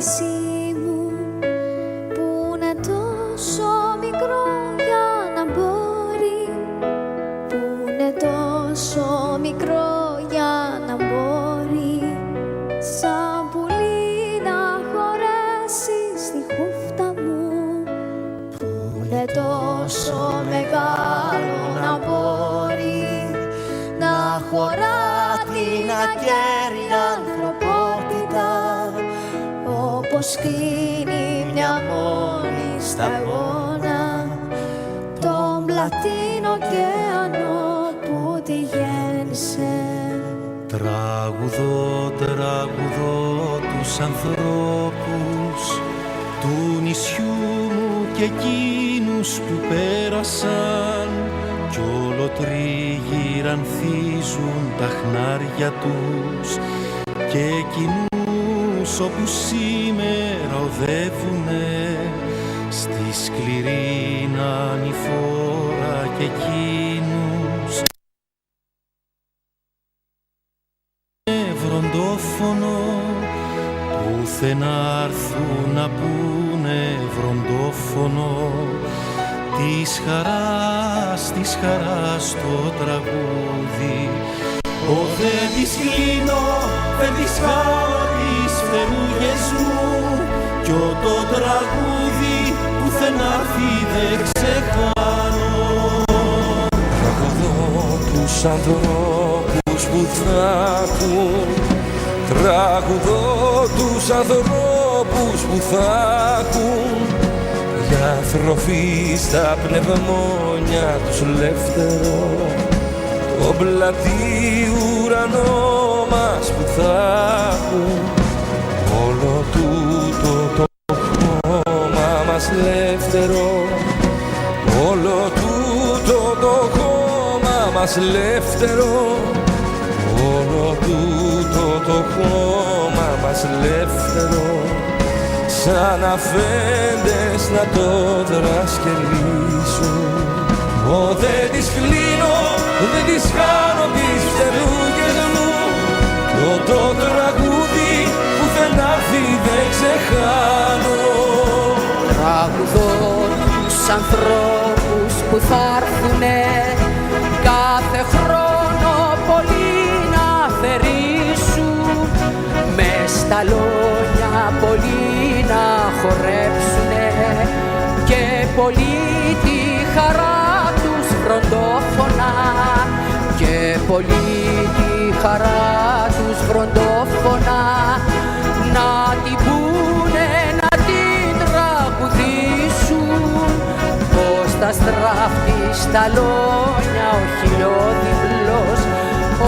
κορίτσι μου που είναι τόσο μικρό για να μπορεί, που είναι τόσο μικρό για να μπορεί, σαν πουλί να χωρέσει στη χούφτα μου, που είναι τόσο μεγάλο να μπορεί να χωρά την ακέρια ανθρωπότητα, όπως κλείνει μια μόνη σταγόνα τον πλατίνο ωκεανό που τη γέννησε. Τραγουδώ, τραγουδώ τους ανθρώπους του νησιού μου και εκείνους που πέρασαν κι όλο τριγύραν ανθίζουν τα χνάρια τους και εκείνους όπου σήμερα οδεύουνε στη σκληρή ανηφόρα και εκείνους βροντόφωνο πουθενά έρθουν να πούνε βροντόφωνο της χαράς το τραγούδι. Δεν της κλείνω, δεν της χάνω τις φτερούγες μου κι το τραγούδι πουθενά έρθει δεν ξεχάνω. Τραγουδώ τους ανθρώπους που θα ακούν, τραγουδώ τους ανθρώπους που θα ακούν, για θροφή στα πνευμόνια τους λεύτερο, τον πλατή ουρανό μας που θα ακούν, όλο τούτο το χώμα μας λεύτερο, όλο τούτο το χώμα μας λεύτερο, όλο τούτο το χώμα μας λεύτερο, σαν αφέντες να το δρασκελίσουν. Δεν τις κλείνω, δεν τις χάνω τις φτερούγες μου κι το τραγούδι πουθενά δεν ξεχάνω. Τραγουδώ τους ανθρώπους που θα έρθουνε κάθε χρόνο πολύ να θερήσουν, μες στα λόγια πολύ να χορέψουνε και πολύ τη χαρά τους βροντόφωνα, και πολύ τη χαρά τους βροντόφωνα να την πούνε, να την τραγουδήσουν, πως θα στράφτει στα λόγια ο χιλιόδιπλος,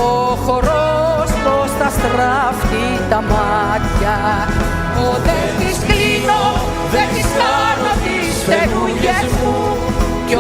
ο χορός πως θα στράφτει τα μάτια. Δεν τις κλείνω, δεν τις κάνω τις φτερούγες μου κι